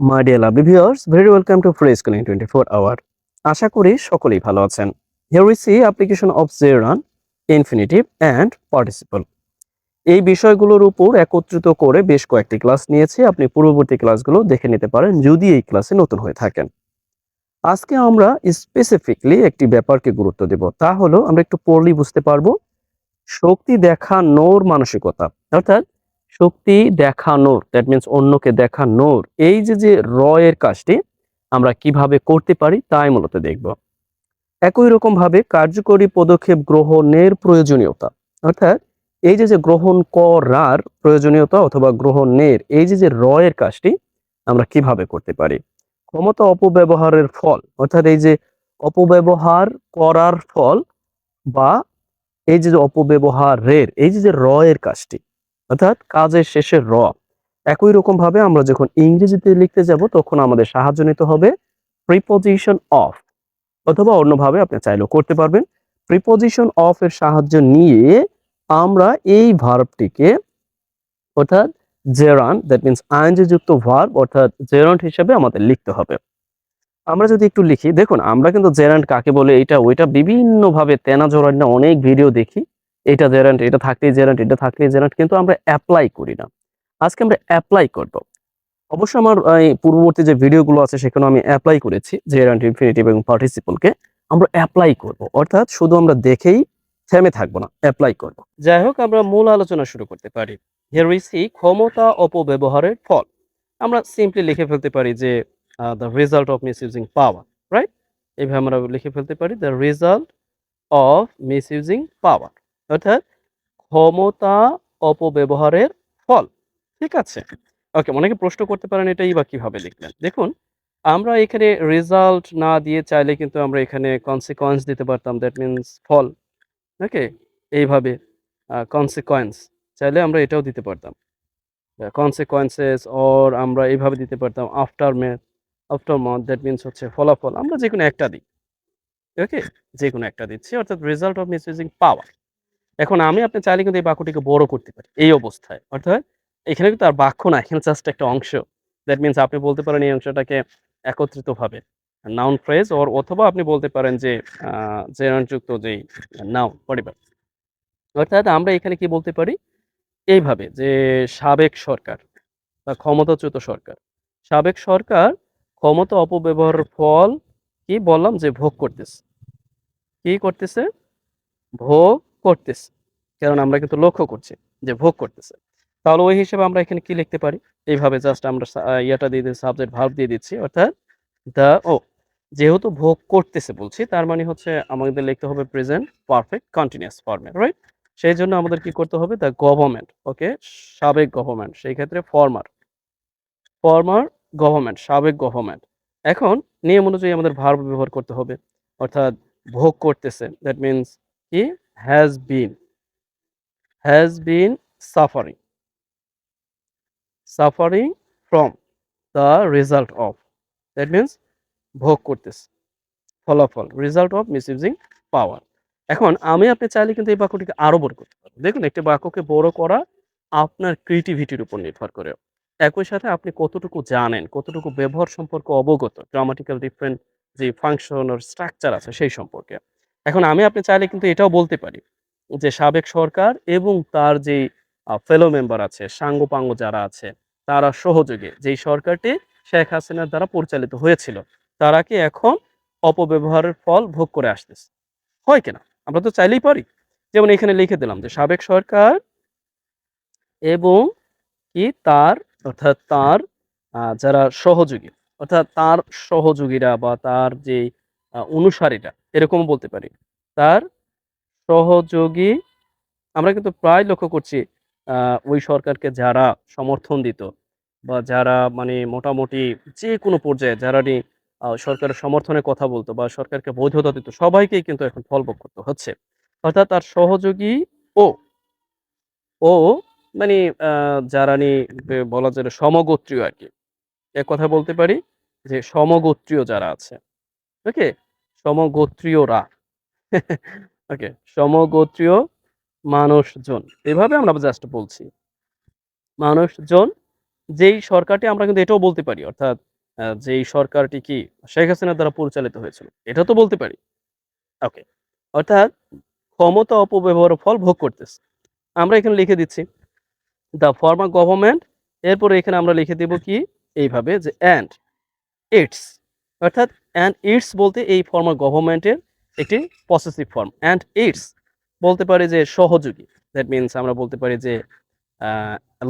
My dear lovely viewers, very welcome to free schooling 24 hour. আশা করি সকলেই ভালো আছেন। Here we see application of gerund, infinitive and participle. এই বিষয়গুলোর উপর একত্রিত করে বেশ কয়েকটি ক্লাস নিয়েছি। আপনি পূর্ববর্তী ক্লাসগুলো দেখে নিতে পারেন যদি এই ক্লাসে নতুন হয়ে থাকেন। আজকে আমরা স্পেসিফিকলি একটি ব্যাপারকে গুরুত্ব দেব। তা হলো আমরা একটু পড়লেই বুঝতে পারবো শক্তি দেখানোর মানসিকতা। অর্থাৎ শক্তি দেখানোর, দ্যাট মিন্স অন্যকে দেখানোর এই যে র এর কাজটি আমরা কিভাবে করতে পারি তাই মূলত দেখব। একই রকম ভাবে কার্যকরী পদক্ষেপ গ্রহণের প্রয়োজনীয়তা, অর্থাৎ এই যে গ্রহণ করার প্রয়োজনীয়তা অথবা গ্রহণের এই যে র এর কাজটি আমরা কিভাবে করতে পারি। ক্ষমতা অপব্যবহারের ফল, অর্থাৎ এই যে অপব্যবহার করার ফল বা এই যে অপব্যবহারের এই যে র এর কাজটি, অর্থাৎ কাজের শেষে র। একই রকম ভাবে আমরা যখন ইংরেজিতে লিখতে যাব তখন আমাদের সাহায্য নিতে হবে প্রিপজিশন অফ, অথবা অন্যভাবে আপনি চাইলেও করতে পারবেন। প্রিপজিশন অফ এর সাহায্য নিয়ে আমরা এই ভার্বটিকে, অর্থাৎ জেরান, দ্যাট মিন্স আইএনজি যুক্ত ভার্ব অর্থাৎ জেরান্ট হিসেবে আমাদের লিখতে হবে। আমরা যদি একটু লিখি, দেখুন আমরা কিন্তু জেরান্ট কাকে বলে এটা ওইটা বিভিন্নভাবে তেনা জোড়ানো অনেক ভিডিও দেখি। এটা জেরান্ট, এটা থাকলেই জেরান্ট, এটা থাকলেই জেরান্ট, কিন্তু আমরা অ্যাপ্লাই করি না। আজকে আমরা অ্যাপ্লাই করব। অবশ্য আমার এই পূর্ববর্তী যে ভিডিওগুলো আছে সেখানে আমি অ্যাপ্লাই করেছি জেরান্ট, ইনফিনিটিভ এবং পার্টিসিপলকে আমরা অ্যাপ্লাই করব। অর্থাৎ শুধু আমরা দেখেই থেমে থাকবো না, অ্যাপ্লাই করব। যাই হোক, আমরা মূল আলোচনা শুরু করতে পারি। হিয়ার উই সি ক্ষমতা অপব্যবহারের ফল। আমরা সিম্পলি লিখে ফেলতে পারি যে the result of misusing power, right? এইভাবে আমরা লিখে ফেলতে পারি the result of misusing power, অর্থাৎ ক্ষমতা অপব্যবহারের ফল। ঠিক আছে? ওকে, অনেকে প্রশ্ন করতে পারেন এটাই বা কিভাবে লিখলেন? দেখুন, আমরা এখানে রেজাল্ট না দিয়ে চাইলে কিন্তু আমরা এখানে কনসিকোয়েন্স দিতে পারতাম। দ্যাট মিনস ফল। ওকে? এইভাবে কনসিকোয়েন্স চাইলে আমরা এটাও দিতে পারতাম। consequences অর আমরা এভাবে দিতে পারতাম aftermath দ্যাট মিনস হচ্ছে ফলাফল। আমরা যেকোনো একটা দিই। ওকে? যেকোনো একটা দিচ্ছি, অর্থাৎ রেজাল্ট অফ মিসইউজিং পাওয়ার। এখন আমি আপনি চাইলে কিন্তু এই বাক্যটিকে বড় করতে পারি এই অবস্থায়। অর্থাৎ এখানে কিন্তু আর বাক্য না, এখানে জাস্ট একটা অংশ। দ্যাট মিনস আপনি বলতে পারেন এই অংশটাকে একত্রিতভাবে নাউন ফ্রেজ অথবা আপনি বলতে পারেন যে জেরান্টযুক্ত যেই নাউন পরিবার। অর্থাৎ আমরা এখানে কি বলতে পারি? এইভাবে যে সাবেক সরকার বা ক্ষমতাচ্যুত সরকার। সাবেক সরকার ক্ষমতা অপব্যবহারের ফল কি বললাম যে ভোগ করতেছে। কি করতেছে? ভোগ করতেছে। কারণ আমরা কিন্তু লক্ষ্য করছি যে ভোগ করতেছে। তাহলে ওই হিসেবে আমরা এখানে কি লিখতে পারি? এইভাবে জাস্ট আমরা ইয়াটা দিয়ে দিচ্ছি, সাবজেক্ট ভার্ব দিয়ে দিচ্ছি। অর্থাৎ যেহেতু ভোগ করতেছে বলছি তার মানে হচ্ছে আমাদের লিখতে হবে প্রেজেন্ট পারফেক্ট কন্টিনিউয়াস ফর্মে, রাইট? সেইজন্য আমাদের কি করতে হবে? দ্য গভর্নমেন্ট, ওকে? সাবেক গভর্নমেন্ট, সেই ক্ষেত্রে ফরমার গভর্নমেন্ট, সাবেক গভর্নমেন্ট। এখন নিয়ম অনুযায়ী আমাদের ভার্ব ব্যবহার করতে হবে। অর্থাৎ ভোগ করতেছে, দ্যাট মিনস কি? Has been, suffering, from the result of, that means ভোগ করতেছে, ফলাফল, রেজাল্ট অফ মিসইউজিং পাওয়ার। এখন আমি আপনি চাইলে কিন্তু এই বাক্যটিকে আরো বড় করতে পারবো। দেখুন, একটি বাক্যকে বড় করা আপনার ক্রিয়েটিভিটির উপর নির্ভর করে। একই সাথে আপনি কতটুকু জানেন, কতটুকু ব্যবহার সম্পর্কে অবগত, গ্রামাটিক্যাল ডিফারেন্ট যে ফাংশন অর স্ট্রাকচার আছে সেই সম্পর্কে। এখন আমি আপনি চাইলে কিন্তু এটাও বলতে পারি যে সাবেক সরকার এবং তার যেই ফেলো মেম্বার আছে, সাঙ্গপাঙ্গ যারা আছে, তারা সহযোগে যেই সরকারটি শেখ হাসিনার দ্বারা পরিচালিত হয়েছিল, তারা কি এখন অপব্যবহারের ফল ভোগ করে আসতেছে। হয় কিনা? আমরা তো চাইলেই পারি। যেমন এখানে লিখে দিলাম যে সাবেক সরকার এবং কি তার, অর্থাৎ তার যারা সহযোগী, অর্থাৎ তার সহযোগীরা বা তার যেই অনুসারীরা, এরকমও বলতে পারি। তার সহযোগী, আমরা কিন্তু প্রায় লক্ষ্য করছি ওই সরকারকে যারা সমর্থন দিত বা যারা মানে মোটামুটি যেকোনো পর্যায়ে যারা সরকারের সমর্থনে কথা বলতো বা সরকারকে বৈধতা দিত, সবাইকেই কিন্তু এখন ফলভোগ করতে হচ্ছে। অর্থাৎ তার সহযোগী ও ও মানে আ যারা বলা যায় সমগোত্রীয় আরকি। এক কথায় বলতে পারি যে সমগোত্রীয় যারা আছে, ওকে? সমগোত্রীয়রা, ওকে? সমগোত্রীয় মানুষজন। এভাবে আমরা জাস্ট বলছি। মানুষজন, যেই সরকারটি, আমরা কিন্তু এটাও বলতে পারি। অর্থাৎ যে এই সরকারটি কি শেখ হাসিনার দ্বারা পরিচালিত হয়েছিল। এটা তো বলতে পারি। ওকে। অর্থাৎ ক্ষমতা অপব্যবহারের ফল ভোগ করতেছে। আমরা এখানে লিখে দিচ্ছি দ্য ফর্মার গভর্নমেন্ট, এরপরে এখানে আমরা লিখে দিব কি এইভাবে যে অ্যান্ড ইটস, অর্থাৎ অ্যান্ড ইটস বলতে এই ফর্মাল গভর্নমেন্টের একটি পসেসিভ ফর্ম। অ্যান্ড ইটস বলতে পারি যে সহযোগী, দ্যাট মিনস আমরা বলতে পারি যে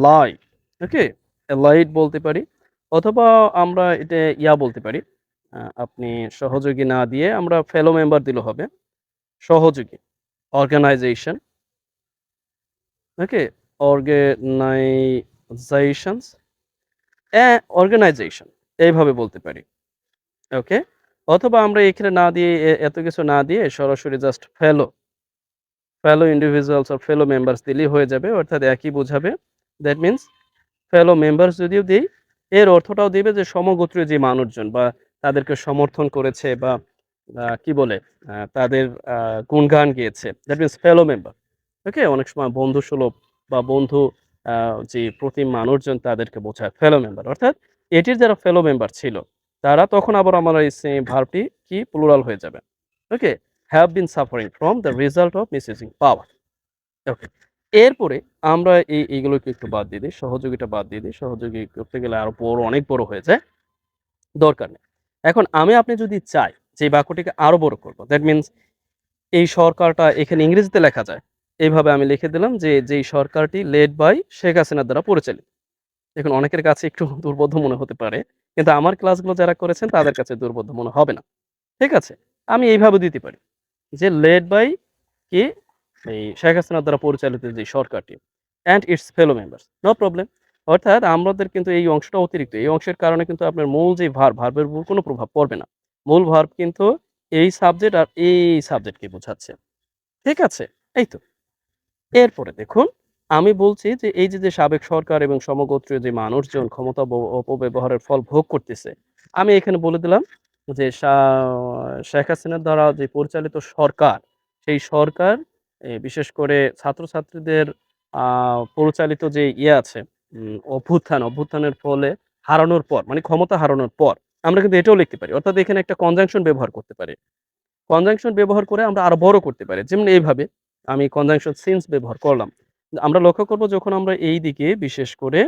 লাই, ওকে, লাইট বলতে পারি, অথবা আমরা এটা ইয়া বলতে পারি, আপনি সহযোগী না দিয়ে আমরা ফেলো মেম্বার দিলে হবে সহযোগী অর্গানাইজেশন, ওকে, অর্গানাইজেশনস, অর্গানাইজেশন এইভাবে বলতে পারি। ওকে। অথবা আমরা এখানে না দিয়ে এত কিছু না দিয়ে সরাসরি just fellow individuals or fellow members দিলেই হয়ে যাবে। অর্থাৎ একই বোঝাবে। দ্যাট মিনস ফেলো মেম্বার্স যদিও দেই, এর অর্থটাও দিবে যে সমগোত্রীয় যে মানুষজন বা তাদেরকে সমর্থন করেছে বা কি বলে তাদের গুণগান গেয়েছে। That means fellow member. Okay? অনেক সময় বন্ধুসুলভ বা বন্ধু আ যে প্রতিম মানুষজন তাদেরকে বোঝায় ফেলো মেম্বার। অর্থাৎ এটির যারা ফেলো মেম্বার ছিল, তারা তখন আবার আমার এই সেম ভার্বটি কি প্লুরাল হয়ে যাবে। ওকে? have been suffering from the result of misusing power. ওকে। এরপরে আমরা এইগুলোকে একটু বাদ দিয়ে দেই। সহযোগীটা বাদ দিয়ে দেই। সহযোগী করতে গেলে আরো অনেক বড় হয়ে যায়। দরকার নেই। এখন আপনি যদি চাই যে এই বাক্যটিকে আরো বড় করব, দ্যাট মিনস এই সরকারটা এখানে ইংরেজিতে লেখা যায়। এইভাবে আমি লিখে দিলাম যে, যেই সরকারটি লেড বাই শেখ হাসিনার দ্বারা পরিচালিত। দেখুন অনেকের কাছে একটু দুর্বোধ্য মনে হতে পারে। কিন্তু আমার ক্লাসগুলো যারা করেছেন তাদের কাছে দুর্বোধ্য মনে হবে না। ঠিক আছে? আমি এইভাবে দিতে পারি যে লেড বাই কি এই শেখ হাসিনার দ্বারা পরিচালিত যে সরকারটি and its fellow members, no problem. অর্থাৎ আমাদের কিন্তু এই অংশটা অতিরিক্ত। এই অংশের কারণে কিন্তু আপনার মূল যে ভার্বের উপর কোনো প্রভাব পড়বে না। মূল ভার্ব কিন্তু এই সাবজেক্ট আর এই সাবজেক্টকে বোঝাচ্ছে। ঠিক আছে? এই তো। এরপরে দেখুন, আমি বলছি যে এই যে সাবেক সরকার এবং সমগোত্রীয় যে মানুষজন ক্ষমতা অপব্যবহারের ফল ভোগ করতেছে। আমি এখানে বলে দিলাম যে শেখ হাসিনার দ্বারা যে পরিচালিত সরকার, সেই সরকার বিশেষ করে ছাত্রছাত্রীদের আ পরিচালিত যে ইয়ে আছে, অভ্যুত্থানের ফলে হারানোর পর মানে ক্ষমতা হারানোর পর আমরা কিন্তু এটাও লিখতে পারি। অর্থাৎ এখানে একটা কনজাংশন ব্যবহার করতে পারি। কনজাংশন ব্যবহার করে আমরা আরো বড় করতে পারি। যেমন এইভাবে আমি কনজাংশন সিন্স ব্যবহার করলাম। আমরা লক্ষ্য করব যখন আমরা এই দিকে বিশেষ করে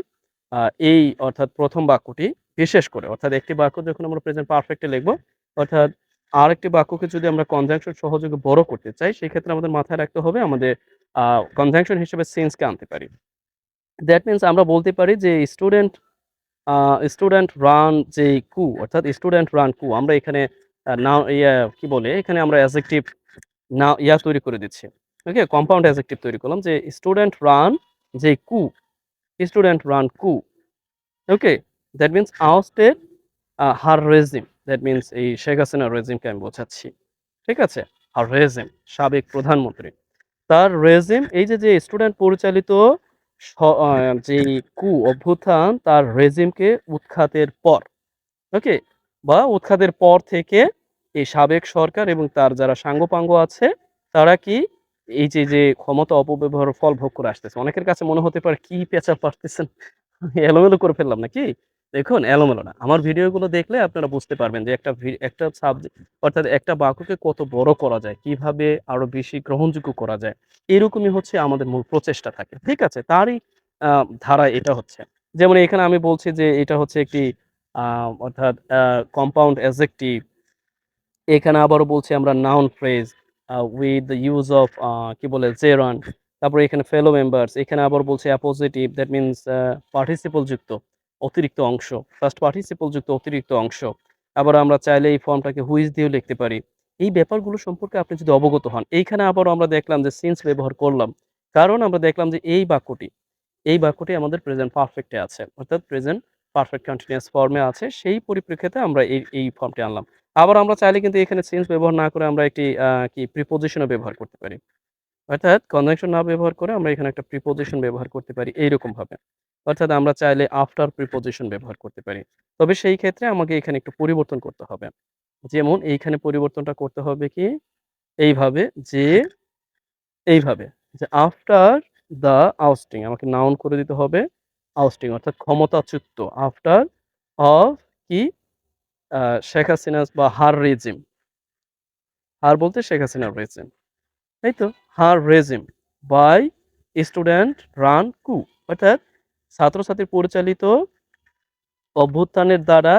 আ এই অর্থাৎ ১ম বাক্যটি বিশেষ করে অর্থাৎ একটি বাক্য যখন আমরা প্রেজেন্ট পারফেক্ট এ লিখব, অর্থাৎ আরেকটি বাক্যকে যদি আমরা কনজাংশন সহযোগে বড় করতে চাই, সেক্ষেত্রে আমাদের মাথায় রাখতে হবে আমাদের আ কনজাংশন হিসেবে সিন্স কে আনতে পারি। দ্যাট মিনস আমরা বলতে পারি যে আ স্টুডেন্ট রান যে কু অর্থাৎ স্টুডেন্ট রান কু আমরা এখানে নাও কি বলে এখানে আমরা অ্যাডজেক্টিভ না তৈরি করে দিচ্ছি। ওকে? কম্পাউন্ড অ্যাডজেক্টিভ তৈরি করলাম যে স্টুডেন্ট রান যে কু, student run coup. Okay? That means ousted her regime. That means এই শেখ হাসিনার রেজিমকে আমি বোঝাচ্ছি। ঠিক আছে? হার রেজিম সাবেক প্রধানমন্ত্রী। তার রেজিম এই যে স্টুডেন্ট পরিচালিত স আ যেই অভ্যুত্থান তার রেজিমকে উৎখাতের পর, ওকে? বা উৎখাতের পর থেকে এই সাবেক সরকার এবং তার যারা সাঙ্গপাঙ্গ আছে, তারা কি এই যে ক্ষমতা অপব্যবহারের ফল ভোগ করে আসতেছে। অনেকের কাছে মনে হতে পারে কি পেঁচা পারতেছেন? এলোমেলো করে ফেললাম নাকি? দেখুন এলোমেলো না। আমার ভিডিওগুলো দেখলে আপনারা বুঝতে পারবেন যে একটা অর্থাৎ একটা বাক্যকে কত বড় করা যায়, কিভাবে আরো বেশি গ্রহণযোগ্য করা যায়। এরকমই হচ্ছে আমাদের মূল প্রচেষ্টা থাকে। ঠিক আছে? তারই আ ধারায় এটা হচ্ছে। যেমন এখানে আমি বলছি যে এটা হচ্ছে একটি আ অর্থাৎ কম্পাউন্ড অ্যাডজেক্টিভ। এখানে আবারও বলছি আমরা noun phrase with the use of কি বলে জেরন্ড। তারপরে এখানে ফেলো মেম্বারস। এখানে আবার বলছি অ্যাপোজিটিভ দ্যাট মিনস পার্টিসিপল যুক্ত অতিরিক্ত অংশ। ফার্স্ট পার্টিসিপল যুক্ত অতিরিক্ত অংশ। আবার আমরা চাইলে এই ফর্মটাকে হুইচ দিয়েও লিখতে পারি। এই ব্যাপারগুলো সম্পর্কে আপনি যদি অবগত হন। এইখানে আবারও আমরা দেখলাম যে সিন্স ব্যবহার করলাম। কারণ আমরা দেখলাম যে এই বাক্যটি আমাদের প্রেজেন্ট পারফেক্ট এ আছে। অর্থাৎ প্রেজেন্ট পারফেক্ট কন্টিনিউয়াস ফর্ম এ আছে। সেই পরিপ্রেক্ষিতে আমরা এই ফর্মটি আনলাম। আবার আমরা চাইলে কিন্তু এখানে সিন্স ব্যবহার না করে আমরা একটি কি প্রিপোজিশন ও ব্যবহার করতে পারি। অর্থাৎ কনজাংশন না ব্যবহার করে আমরা এখানে একটা প্রিপোজিশন ব্যবহার করতে পারি এইরকমভাবে। অর্থাৎ আমরা চাইলে আফটার প্রিপোজিশন ব্যবহার করতে পারি। তবে সেই ক্ষেত্রে আমাকে এখানে একটু পরিবর্তন করতে হবে। যেমন এইখানে পরিবর্তনটা করতে হবে কি এইভাবে যে এইভাবে যে আফটার দ্য আউস্টিং আমাকে নাউন করে দিতে হবে আউস্টিং অর্থাৎ ক্ষমতাচ্যুত আফটার অফ কি শেখ হাসিনা বা হার রেজিম, হার বলতে শেখ হাসিনার রেজিম, তাই তো, হার রেজিম বাই স্টুডেন্ট রান কু, অর্থাৎ ছাত্রছাত্রী পরিচালিত অভ্যুত্থানের দ্বারা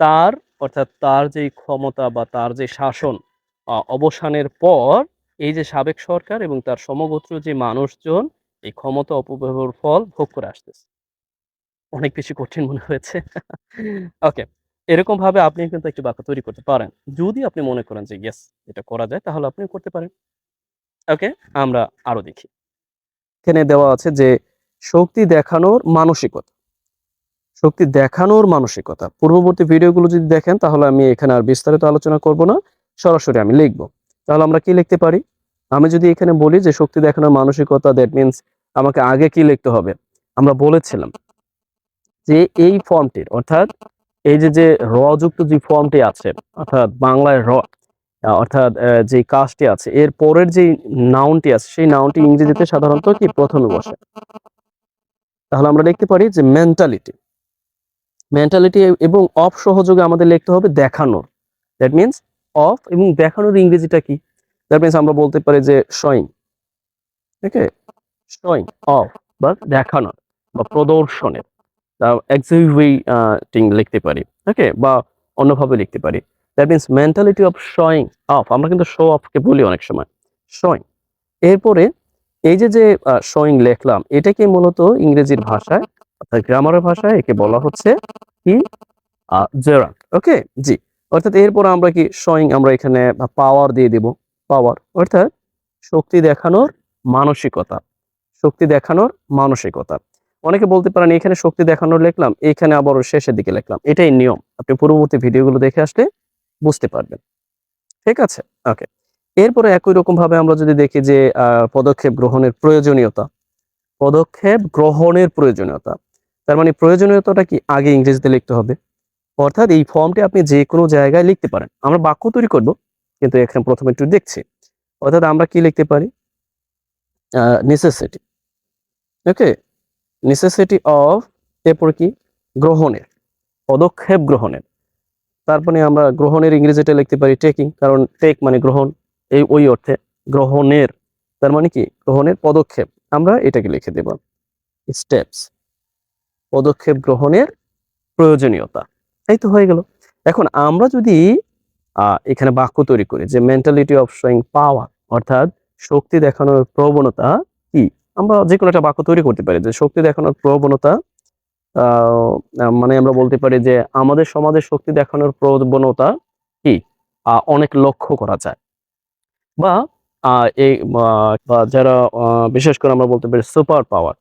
তার, অর্থাৎ তার যে ক্ষমতা বা তার যে শাসন অবসানের পর এই যে সাবেক সরকার এবং তার সমগোত্র যে মানুষজন এই ক্ষমতা অপব্যবহারের ফল ভোগ করে আসতেছে। অনেক বেশি কঠিন মনে হয়েছে। ওকে। এরকম ভাবে আপনি কিন্তু একটি বাক্য তৈরি করতে পারেন। যদি আপনি মনে করেন যে ইয়েস এটা করা যায় তাহলে আপনিও করতে পারেন। ওকে, আমরা আরো দেখি। এখানে দেওয়া আছে যে শক্তি দেখানোর মানসিকতা। শক্তি দেখানোর মানসিকতা। পূর্ববর্তী ভিডিওগুলো যদি দেখেন তাহলে আমি এখানে আর বিস্তারিত আলোচনা করব না। সরাসরি আমি লিখব। তাহলে আমরা কি লিখতে পারি? আমি যদি এখানে বলি যে শক্তি দেখানোর মানসিকতা, দ্যাট মিনস আমাকে আগে কি লিখতে হবে? আমরা বলেছিলাম যে এই ফর্মটির, অর্থাৎ এই যে র যুক্ত যে ফর্মটি আছে, অর্থাৎ বাংলায় র, অর্থাৎ যে কাজটি আছে এর পরের যে নাউনটি আছে সেই নাউনটি ইংরেজিতে সাধারণত কি প্রথমে বসে। তাহলে আমরা লিখতে পারি যে মেন্টালিটি। মেন্টালিটি এবং অফ সহযোগে আমাদের লিখতে হবে দেখানোর। দ্যাট মিনস অফ এবং দেখানোর ইংরেজিটা কি? দ্যাট মিনস আমরা বলতে পারি যে শোয়িং। ওকে? শোয়িং অফ বা দেখানোর বা প্রদর্শনের। exhibiting লিখতে পারি। ওকে? বা অন্যভাবে লিখতে পারি। That means mentality of showing off. আমরা কিন্তু শো অফ কে বলি অনেক সময়। শোয়িং। এরপরে এই যে শোয়িং লিখলাম এটাকে মূলত ইংরেজির ভাষায় অর্থাৎ গ্রামারের ভাষায় একে বলা হচ্ছে কি? জেরান্ড। ওকে? জি। অর্থাৎ এরপর আমরা কি শোয়িং আমরা এখানে পাওয়ার দিয়ে দিব। পাওয়ার অর্থাৎ শক্তি দেখানোর মানসিকতা। শক্তি দেখানোর মানসিকতা। অনেকে বলতে পারেন এখানে শক্তি দেখানোর লিখলাম, এখানে আবার শেষের দিকে লিখলাম। এটাই নিয়ম। আপনি পূর্ববর্তী ভিডিওগুলো দেখে আসলে বুঝতে পারবেন। ঠিক আছে? ওকে। এরপরে একই রকম ভাবে আমরা যদি দেখি যে পদক্ষেপ গ্রহণের প্রয়োজনীয়তা। পদক্ষেপ গ্রহণের প্রয়োজনীয়তা। তার মানে প্রয়োজনীয়তাটা কি? আগে ইংরেজিতে লিখতে হবে। অর্থাৎ এই ফর্মটি আপনি যেকোনো জায়গায় লিখতে পারেন। আমরা বাক্য তৈরি করব, কিন্তু এখানে প্রথমে একটু দেখছি। অর্থাৎ আমরা কি লিখতে পারি? নেসেসিটি। ওকে? নেসেসিটি অফ, এরপর কি? গ্রহণের, পদক্ষেপ গ্রহণের। তারপরে আমরা গ্রহণের ইংরেজিটা লিখতে পারি টেকিং, কারণ টেক মানে গ্রহণ, এই ওই অর্থে গ্রহণের। তার মানে কি? গ্রহণের পদক্ষেপ। আমরা এটাকে লিখে দেব স্টেপস, পদক্ষেপ গ্রহণের প্রয়োজনীয়তা। এই তো হয়ে গেল। এখন আমরা যদি এখানে বাক্য তৈরি করি যে মেন্টালিটি অফ শোয়িং পাওয়ার, অর্থাৎ শক্তি দেখানোর প্রবণতা কি? আমরা যেকোনো একটা বাক্য তৈরি করতে পারি যে শক্তি দেখানোর প্রবণতা, মানে আমরা বলতে পারি যে আমাদের সমাজে শক্তি দেখানোর প্রবণতা কি? অনেক লক্ষ্য করা যায়। বা এই বা যারা বিশেষ করে আমরা বলতে পারি সুপার পাওয়ার,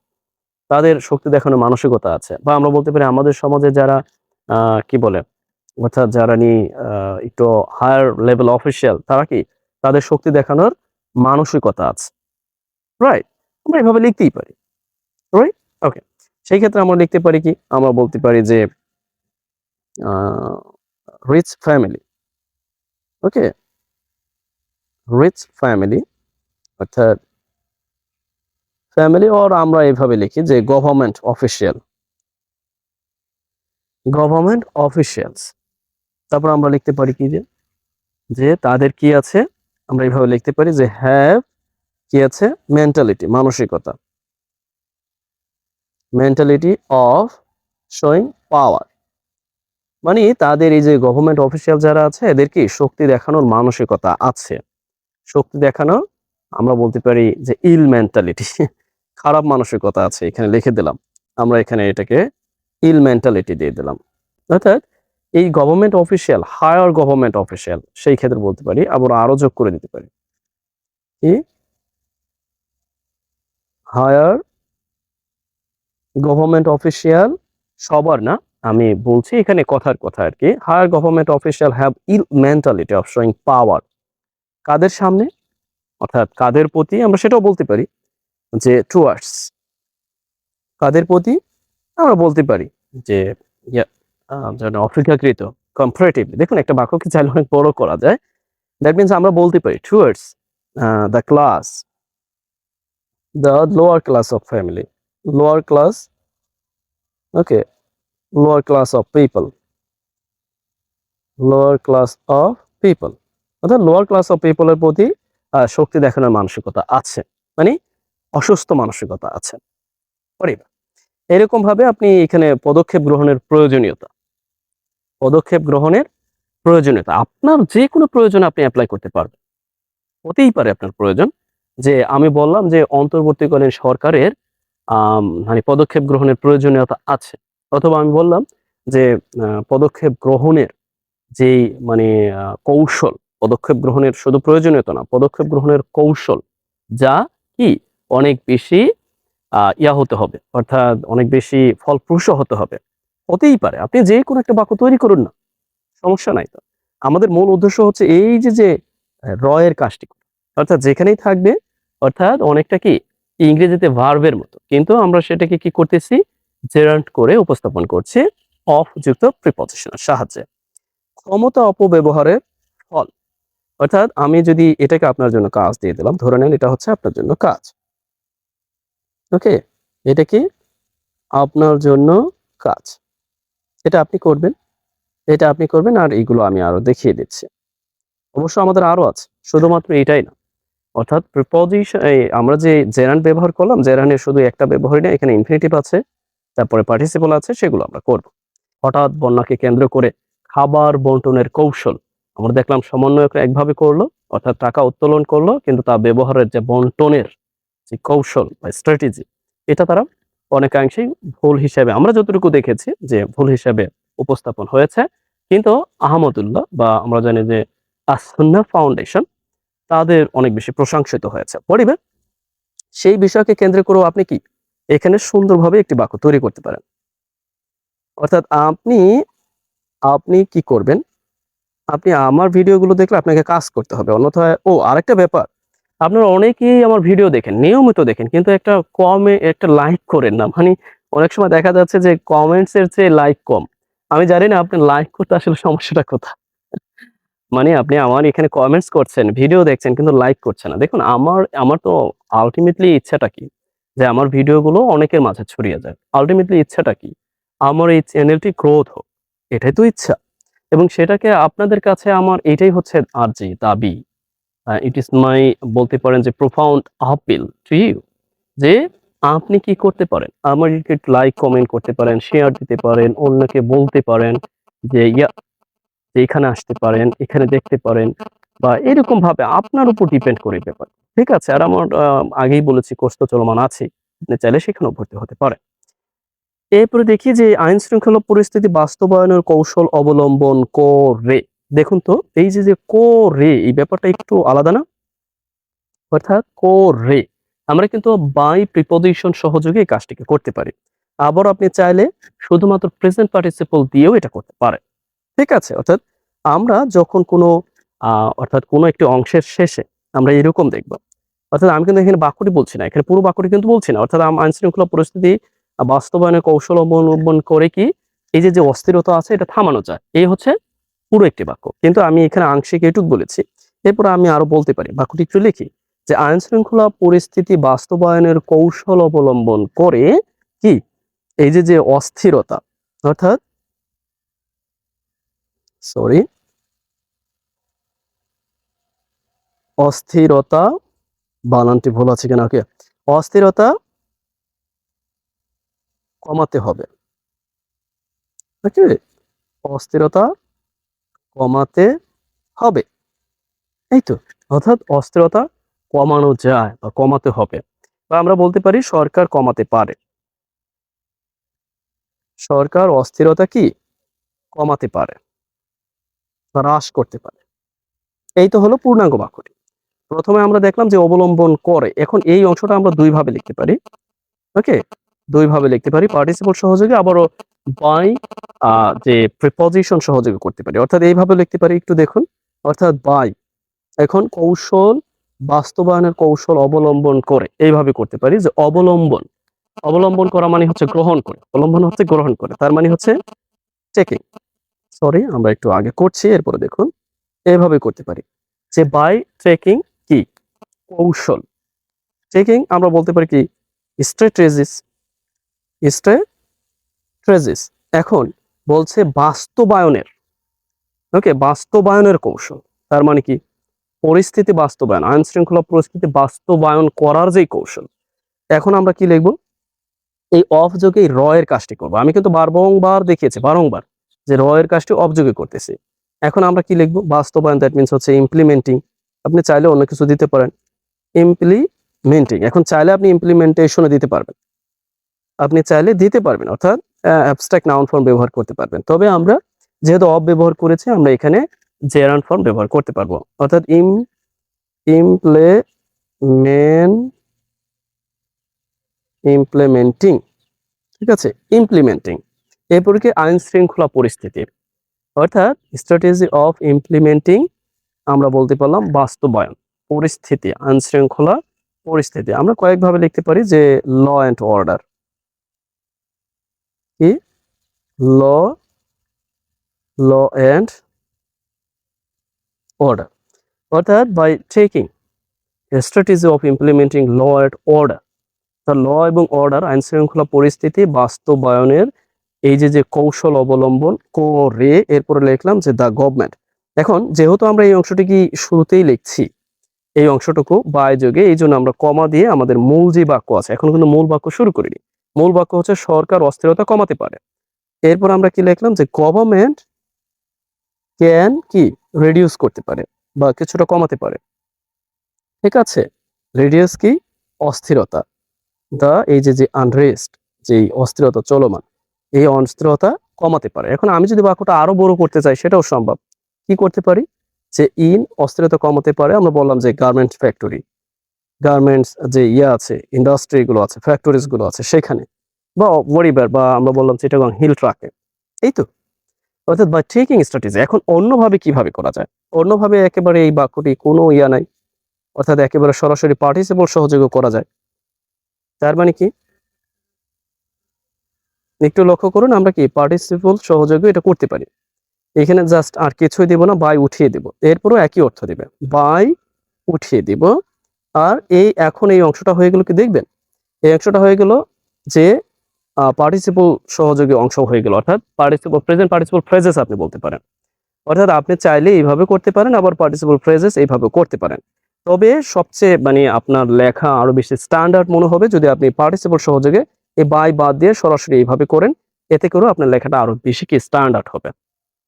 তাদের শক্তি দেখানোর মানসিকতা আছে। বা আমরা বলতে পারি আমাদের সমাজে যারা কি বলে, অর্থাৎ যারা একটু হায়ার লেভেল অফিসিয়াল তারা কি? তাদের শক্তি দেখানোর মানসিকতা আছে। রাইট? আমরা এভাবে লিখতেই পারি। রাইট? ওকে। সেই ক্ষেত্রে আমরা লিখতে পারি কি? আমরা বলতে পারি যে রিচ ফ্যামিলি। ওকে? রিচ ফ্যামিলি, অর্থাৎ ফ্যামিলি, অর আমরা এভাবে লিখি যে গভর্নমেন্ট অফিসিয়াল। Government officials. তারপর আমরা লিখতে পারি কি যে তাদের কি আছে? আমরা এভাবে লিখতে পারি যে হ্যাভ কি আছে? মেন্টালিটি, মানসিকতা। মেন্টালিটি অফ শোয়িং পাওয়ার। মানে তাদের এই যে গভর্নমেন্ট অফিসিয়াল যারা আছে এদের কি? শক্তি দেখানোর মানসিকতা আছে। শক্তি দেখানো, আমরা বলতে পারি যে ইল মেন্টালিটি, খারাপ মানসিকতা আছে, এখানে লিখে দিলাম। আমরা এখানে এটাকে ইল মেন্টালিটি দিয়ে দিলাম। অর্থাৎ এই government official, higher government official, সেই ক্ষেত্রে বলতে পারি, আবার আরো যোগ করে দিতে পারি কি? হায়ার গভর্নমেন্ট অফিসিয়াল, সবার না, আমি বলছি এখানে কথার কথা আর কি। Higher government official have ill mentality of showing power. কাদের সামনে? অর্থাৎ কাদের প্রতি? আমরা সেটাও বলতে পারি যে টুয়ার্ডস। কাদের প্রতি? আমরা বলতে পারি যে যেন অপেক্ষাকৃত, কম্পারেটিভলি। দেখুন একটা বাক্যকে চাইলে অনেক বড় করা যায়। দ্যাট মিনস আমরা বলতে পারি towards the class, the lower class of family, lower class, okay, lower class of people. Lower class of people, অর্থাৎ লোয়ার ক্লাস অফ পিপলের প্রতি শক্তি দেখানোর মানসিকতা আছে, মানে অসুস্থ মানসিকতা আছে। পরিবার এরকম ভাবে আপনি এখানে পদক্ষেপ গ্রহণের প্রয়োজনীয়তা, পদক্ষেপ গ্রহণের প্রয়োজনীয়তা আপনার যে কোনো প্রয়োজনে আপনি অ্যাপ্লাই করতে পারবেন। হতেই পারে আপনার প্রয়োজন যে আমি বললাম যে অন্তর্বর্তীকালীন সরকারের মানে পদক্ষেপ গ্রহণের প্রয়োজনীয়তা আছে, অথবা আমি বললাম যে পদক্ষেপ গ্রহণের যেই মানে কৌশল, পদক্ষেপ গ্রহণের শুধু প্রয়োজনীয়তা না, পদক্ষেপ গ্রহণের কৌশল যা কি অনেক বেশি হতে হবে, অর্থাৎ অনেক বেশি ফলপ্রসূ হতে হবে। হতেই পারে আপনি যে কোনো একটা বাক্য তৈরি করুন না, সমস্যা নাই তো। আমাদের মূল উদ্দেশ্য হচ্ছে এই যে র এর কাজটি করা। অর্থাৎ যেখানেই থাকবে, অর্থাৎ অনেকটা কি ইংরেজিতে ভার্বের মতো, কিন্তু আমরা সেটাকে কি করতেছি জেরান্ট করে উপস্থাপন করছি অফ যুক্ত প্রিপজিশনের সাহায্যে। ক্ষমতা অপব্যবহারের ফল, অর্থাৎ আমি যদি এটাকে আপনার জন্য কাজ দিয়ে দিলাম, ধরে নেন এটা হচ্ছে আপনার জন্য কাজ, ওকে, এটা কি আপনার জন্য কাজ, এটা আপনি করবেন, এটা আপনি করবেন, আর এগুলো আমি আরো দেখিয়ে দিচ্ছি। অবশ্য আমাদের আরো আছে, শুধুমাত্র এটাই না। অর্থাৎ প্রিপজিশন আমরা যে জেরান্ড ব্যবহার করলাম, জেরান্ডের শুধু একটা ব্যবহারই না, এখানে ইনফিনিটিভ আছে, তারপরে পার্টিসিপল আছে, সেগুলো আমরা করব। হঠাৎ বন্যাকে কেন্দ্র করে খাবার বন্টনের কৌশল, আমরা দেখলাম সমন্বয়করা একভাবে করলো, অর্থাৎ টাকা উত্তোলন করলো, কিন্তু তা ব্যবহারের যে বন্টনের যে কৌশল বা স্ট্র্যাটেজি, এটা তারা অনেকাংশেই ভুল হিসেবে, আমরা যতটুকু দেখেছি যে ভুল হিসেবে উপস্থাপন হয়েছে। কিন্তু আহমদুল্লাহ বা আমরা জানি যে আসুন্নাহ ফাউন্ডেশন, তাদের অনেক বেশি প্রশংসিত হয়েছে। পরিবার সেই বিষয়কে কেন্দ্র করেও আপনি কি এখানে সুন্দরভাবে একটি বাক্য তৈরি করতে পারেন। অর্থাৎ আপনি আপনি কি করবেন, আপনি আমার ভিডিওগুলো দেখলে আপনাকে কাজ করতে হবে, অন্যথায় আরেকটা ব্যাপার, আপনারা অনেকেই আমার ভিডিও দেখেন, নিয়মিত দেখেন, কিন্তু একটা লাইক করেন না। মানে অনেক সময় দেখা যাচ্ছে যে কমেন্টস এর চেয়ে লাইক কম। আমি জানি না আপনি লাইক করতে আসলে সমস্যাটা কোথায়? মানে আপনি আমার এখানে কমেন্টস করছেন, ভিডিও দেখছেন, কিন্তু লাইক করছেন না। দেখুন আমার আমার তো আল্টিমেটলি ইচ্ছাটা কি? যে আমার ভিডিওগুলো অনেকের মাঝে ছড়িয়ে যায়। আল্টিমেটলি ইচ্ছাটা কি? আমার এই চ্যানেলটি গ্রোথ হোক। এটাই তো ইচ্ছা। এবং সেটাকে আপনাদের কাছে আমার এটাই হচ্ছে আরজি, দাবি। ইট ইস মাই, বলতে পারেন যে profound appeal to you, যে আপনি কি করতে পারেন? আমাকে একটু লাইক, কমেন্ট করতে পারেন, শেয়ার দিতে পারেন, অন্যকে বলতে পারেন যে যে এখানে আসতে পারেন, এখানে দেখতে পারেন, বা এরকম ভাবে আপনার উপর ডিপেন্ড করে ব্যাপার। ঠিক আছে? আর আমার আগেই বলেছি কোর্স তো চলমান আছেই। আপনি চাইলে সেখানেও ভর্তি হতে পারেন। এরপরে দেখি যে আইন শৃঙ্খলা পরিস্থিতি বাস্তবায়নের কৌশল অবলম্বন করে। দেখুন তো এই যে করে, এই ব্যাপারটা একটু আলাদা না? অর্থাৎ করে আমরা কিন্তু বাই প্রিপজিশন সহযোগে এই কাজটিকে করতে পারি। আবার আপনি চাইলে শুধুমাত্র প্রেজেন্ট পার্টিসিপল দিয়েও এটা করতে পারেন। ঠিক আছে? অর্থাৎ আমরা যখন কোনো অর্থাৎ কোনো একটি অংশের শেষে আমরা এরকম দেখব। অর্থাৎ আমি কিন্তু এখানে বাক্যটি বলছি না। এখানে পুরো বাক্যটি কিন্তু বলছি না। অর্থাৎ আইনশৃঙ্খলা পরিস্থিতি বাস্তবায়নের কৌশল অবলম্বন করে কি এই যে অস্থিরতা আছে এটা থামানো যায়। এই হচ্ছে পুরো একটি বাক্য। কিন্তু আমি এখানে আংশিক এটুক বলেছি। এরপরে আমি আরো বলতে পারি। বাক্যটি একটু লিখি যে আইনশৃঙ্খলা পরিস্থিতি বাস্তবায়নের কৌশল অবলম্বন করে কি এই যে অস্থিরতা, অর্থাৎ সরি, অস্থিরতা, বানানটি ভুল আছে কিনা, ওকে, অস্থিরতা কমাতে হবে। ওকে, অস্থিরতা কমাতে হবে। এই তো, অর্থাৎ অস্থিরতা কমানো যায় বা কমাতে হবে, বা আমরা বলতে পারি সরকার কমাতে পারে। সরকার অস্থিরতা কি কমাতে পারে, হ্রাস করতে পারে। এই তো হলো পূর্ণাঙ্গ বাক্যটি। প্রথমে আমরা দেখলাম যে অবলম্বন করে। এখন এই অংশটা আমরা দুই ভাবে লিখতে পারি। ওকে, দুই ভাবে লিখতে পারি, পার্টিসিপল সহযোগে, আবারও বাই যে প্রিপজিশন সহযোগে করতে পারি। অর্থাৎ এইভাবে লিখতে পারি, একটু দেখুন। অর্থাৎ বাই, এখন কৌশল বাস্তবায়নের কৌশল অবলম্বন করে এইভাবে করতে পারি যে অবলম্বন, অবলম্বন করা মানে হচ্ছে গ্রহণ করে, অবলম্বন হচ্ছে গ্রহণ করে, তার মানে হচ্ছে টেকিং। সরি, আমরা একটু আগে করছি, এরপরে দেখুন এইভাবে করতে পারি যে বাই টেকিং কি কৌশল, টেকিং আমরা বলতে পারি কি স্ট্র্যাটেজিস, স্ট্র্যাটেজিস। এখন বলছে বাস্তবায়নের, ওকে, বাস্তবায়নের কৌশল, তার মানে কি পরিস্থিতি বাস্তবায়ন, আইন শৃঙ্খলা পরিস্থিতি বাস্তবায়ন করার যে কৌশল। এখন আমরা কি লিখবো, এই অফ যোগে র এর কাজটি করবো। আমি কিন্তু বারংবার দেখিয়েছি, বারংবার, যে র এর কাজটি অফ যোগে করতেছি। এখন আমরা কি লিখবো, বাস্তবায়ন, দ্যাট মিনস হচ্ছে ইমপ্লিমেন্টিং। আপনি চাইলে অন্য কিছু দিতে পারেন, ইমপ্লিমেন্টিং। এখন চাইলে আপনি ইমপ্লিমেন্টেশনে দিতে পারবেন, আপনি চাইলে দিতে পারবেন, অর্থাৎ অ্যাবস্ট্রাক্ট নাউন ফর্ম ব্যবহার করতে পারবেন। তবে আমরা যেহেতু অফ ব্যবহার করেছি, আমরা এখানে জেরান্ড ফর্ম ব্যবহার করতে পারবো, অর্থাৎ ইমপ্লিমেন্টিং। ঠিক আছে, ইমপ্লিমেন্টিং। এরপরে কি আইন শৃঙ্খলা পরিস্থিতি, অর্থাৎ স্ট্র্যাটেজি অফ ইমপ্লিমেন্টিং, আমরা বলতে পারলাম বাস্তবায়ন পরিস্থিতি, আইন শৃঙ্খলা পরিস্থিতি। আমরা কয়েকভাবে লিখতে পারি, যে ল অ্যান্ড অর্ডার, কি ল ল অ্যান্ড অর্ডার, অর্থাৎ by taking strategy of implementing law and order, তা ল এবং অর্ডার, আইন শৃঙ্খলা পরিস্থিতি বাস্তবায়নের এই যে কৌশল অবলম্বন করে, এরপরে লিখলাম যে দ্য গভর্নমেন্ট। এখন যেহেতু আমরা এই অংশটি কি শুরুতেই লিখছি, এই অংশটুকু বাই যোগে, এই জন্য আমরা কমা দিয়ে আমাদের মূল যে বাক্য আছে, এখন কিন্তু মূল বাক্য শুরু করিনি। মূল বাক্য হচ্ছে সরকার অস্থিরতা কমাতে পারে। এরপর আমরা কি লিখলাম, যে গভর্নমেন্ট ক্যান কি রিডিউস করতে পারে বা কিছুটা কমাতে পারে। ঠিক আছে, রিডিউস কি অস্থিরতা, দা এই যে আনরেস্ট, যে অস্থিরতা চলমান, এই অস্থিরতা কমাতে পারে। এখন আমি যদি বাক্যটা আরো বড় করতে চাই, সেটাও সম্ভব। কি করতে পারি, যে অস্থিরতা কমাতে পারে, আমরা বললাম যে গার্মেন্টস ফ্যাক্টরি, গার্মেন্টস যে আছে, ইন্ডাস্ট্রি গুলো আছে, ফ্যাক্টরিজ গুলো আছে সেখানে, বা ওয়ারিবার, বা আমরা বললাম চিটাগং হিল ট্রাকে। এই তো, অর্থাৎ বাই টেকিং স্ট্র্যাটেজি। এখন অন্যভাবে কিভাবে করা যায়, অন্যভাবে একেবারে এই বাক্যটি কোনো নাই, অর্থাৎ একেবারে সরাসরি পার্টিসিপল সহযোগে করা যায়। তার মানে কি, একটু লক্ষ্য করুন, আমরা কি পার্টিসিপল সহযোগে এটা করতে পারি। এখানে জাস্ট আর কিছুই দিব না, বাই উঠিয়ে দিব, এরপরও একই অর্থ দিবে, বাই উঠিয়ে দিব। আর এখন এই অংশটা হয়ে গেল কি, দেখবেন এই অংশটা হয়ে গেল যে পার্টিসিপল সহযোগী অংশ হয়ে গেল, অর্থাৎ পার্টিসিপল, প্রেজেন্ট পার্টিসিপল ফ্রেজেস আপনি বলতে পারেন। অর্থাৎ আপনি চাইলে এইভাবে করতে পারেন, আবার পার্টিসিপল ফ্রেজেস এইভাবে করতে পারেন। তবে সবচেয়ে আপনার লেখা আরো বেশি স্ট্যান্ডার্ড মনে হবে যদি আপনি পার্টিসিপল সহযোগে এই বাই বাদ দিয়ে সরাসরি এইভাবে করেন। এতে করেও আপনার লেখাটা আরো বেশি কি স্ট্যান্ডার্ড হবে।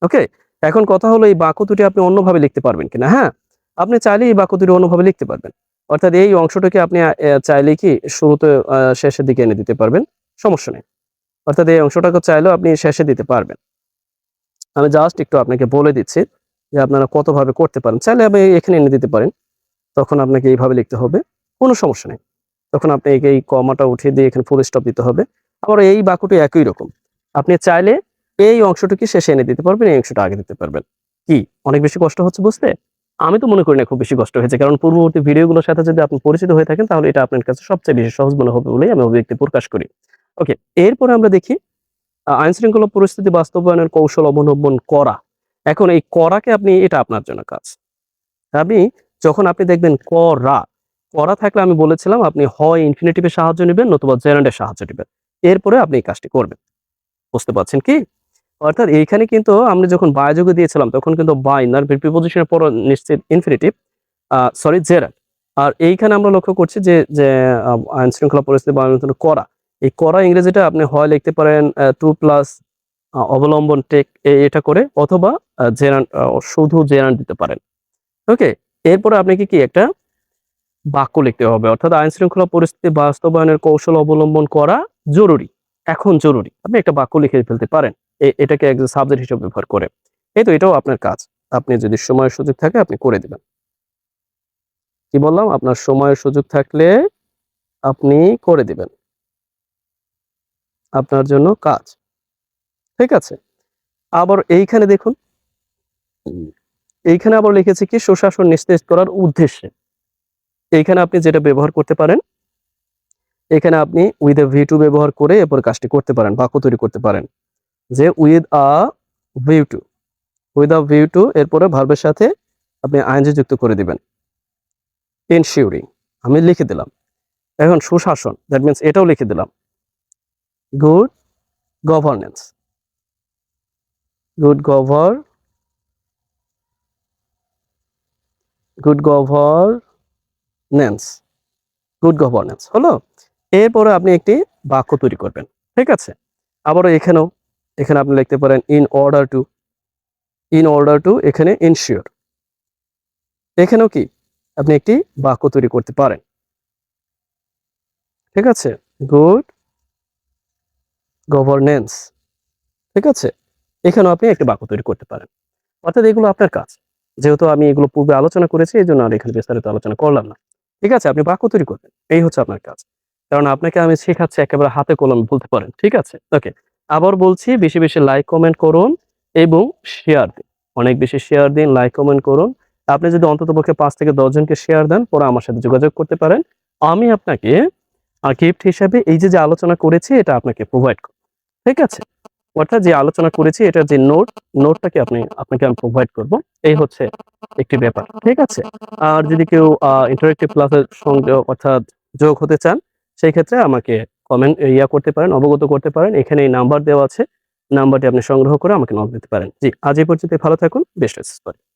ওকে, এখন কথা হলো এই বাক্য দুটি আপনি অন্যভাবে লিখতে পারবেন কিনা। হ্যাঁ, আপনি চাইলে এই বাক্য দুটি অন্যভাবে লিখতে পারবেন, অর্থাৎ এই অংশটাকে আপনি চাইলে কি শুরুতে শেষের দিকে এনে দিতে পারবেন, সমস্যা নেই। অর্থাৎ এই অংশটাকে চাইলেও আপনি শেষে দিতে পারবেন। আমি জাস্ট একটু আপনাকে বলে দিচ্ছি যে আপনারা কতভাবে করতে পারেন। চাইলে আপনি এখানে এনে দিতে পারেন, তখন আপনাকে এইভাবে লিখতে হবে, কোনো সমস্যা নেই। তখন আপনি এই কমাটা উঠিয়ে দিয়ে এখানে ফুল স্টপ দিতে হবে। আবার এই বাক্যটি একই রকম, আপনি চাইলে এই অংশটুকু শেষে এনে দিতে পারবেন, এই অংশটা আগে দিতে পারবেন। কি অনেক বেশি কষ্ট হচ্ছে বুঝতে? আমি তো মনে করি না খুব বেশি কষ্ট হয়েছে, কারণ পূর্ববর্তী ভিডিওগুলোর সাথে যদি আপনি পরিচিত হয়ে থাকেন, তাহলে এটা আপনার কাছে সবচেয়ে বেশি সহজ মনে হবে বলেই আমি অভিব্যক্তি প্রকাশ করি। ওকে, এরপরে আমরা দেখি আইন শৃঙ্খলা পরিস্থিতি বাস্তবায়নের কৌশল অবলম্বন করা। এখন এই করাকে আপনি, এটা আপনার জন্য কাজ। আপনি যখন আপনি দেখবেন করা, করা থাকলে আমি বলেছিলাম আপনি হয় ইনফিনিটিভের সাহায্য নেবেন, নতুবা জেরান্ডের সাহায্য নেবেন। এরপরে আপনি এই কাজটি করবেন। বুঝতে পারছেন কি? অর্থাৎ এইখানে কিন্তু আমরা যখন বায়োযোগে দিয়েছিলাম, তখন কিন্তু বাই না প্রিপোজিশনের পর নিশ্চিত ইনফিনিটিভ, সরি জেরান্ড। আর এইখানে আমরা লক্ষ্য করছি যে আইন শৃঙ্খলা পরিস্থিতি বাস্তবায়নের করা, এই করা ইংরেজিটা আপনি হয় লিখতে পারেন টু প্লাস অবলম্বন টেক, এটা করে, অথবা জেরান্ড, শুধু জেরান্ড দিতে পারেন। ওকে, এরপরে আপনাকে কি একটা বাক্য লিখতে হবে, অর্থাৎ আইন শৃঙ্খলা পরিস্থিতি বাস্তবায়নের কৌশল অবলম্বন করা জরুরি, এখন জরুরি। আপনি একটা বাক্য লিখে ফেলতে পারেন এটাকে একজন সাবজেক্ট হিসেবে ব্যবহার করে। এই তো, এটাও আপনার কাজ। আপনি যদি সময়ের সুযোগ থাকে আপনি করে দিবেন। কি বললাম, আপনার সময়ের সুযোগ থাকলে আপনি করে দিবেন, আপনার জন্য কাজ। ঠিক আছে, আবার এইখানে দেখুন, এইখানে আবার লিখেছি কি সুশাসন নিশ্চিত করার উদ্দেশ্যে। এইখানে আপনি যেটা ব্যবহার করতে পারেন, এখানে আপনি উইথ এ ভিউ টু ব্যবহার করে এরপর কাজটি করতে পারেন, বাক্য তৈরি করতে পারেন, যে with a view to, with a view to এরপরে ভার্বের সাথে আপনি আইএনজি যুক্ত করে দিবেন। এনশিওরিং আমি লিখে দিলাম। এখন সুশাসন, দ্যাট মিন্স এটাও লিখে দিলাম। Good governance, good governance good governance, good governance হলো। এরপরে আপনি একটি বাক্য তৈরি করবেন, ঠিক আছে? আবারও এখানে আপনি লিখতে পারেন ইন অর্ডার টু এখানে ইনশিওর, এখানেও কি আপনি একটি বাক্য তৈরি করতে পারেন, ঠিক আছে? গুড গভর্নেন্স, ঠিক আছে? এখানেও আপনি একটি বাক্য তৈরি করতে পারেন। অর্থাৎ এগুলো আপনার কাজ। যেহেতু আমি এগুলো পূর্বে আলোচনা করেছি এজন্য আর এখানে বিস্তারিত আলোচনা করলাম না। ঠিক আছে? আপনি বাক্য তৈরি করবেন। এই হচ্ছে আপনার কাজ। কারণ আপনাকে আমি শেখাচ্ছি একেবারে হাতে কলমে বলতে পারেন। ঠিক আছে? ওকে। আবার বলছি বেশি, বেশি লাইক কমেন্ট করুন এবং শেয়ার দিন। অনেক বেশি শেয়ার দিন, লাইক কমেন্ট করুন। আপনি যদি অন্ততপক্ষে ৫ থেকে ১০ জনকে শেয়ার দেন, পরে আমার সাথে যোগাযোগ করতে পারেন। আমি আপনাকে গিফট হিসাবে এই যে আলোচনা করেছি এটা আপনাকে প্রোভাইড করব। ঠিক আছে? অর্থাৎ যে আলোচনা করেছি এটার যে নোটটাকে আপনাকে আমি প্রোভাইড করব। এই হচ্ছে একটি ব্যাপার। ঠিক আছে? আর যদি কেউ ইন্টারেক্টিভ ক্লাসের সঙ্গে অর্থাৎ যোগ হতে চান, সেই ক্ষেত্রে আমাকে কমেন্ট করতে পারেন, অবগত করতে পারেন। এখানে এই নাম্বার দেওয়া আছে। নাম্বারটি আপনি সংগ্রহ করে আমাকে নক দিতে পারেন। জি, আজ এই পর্যন্তই। ভালো থাকুন। Best wishes.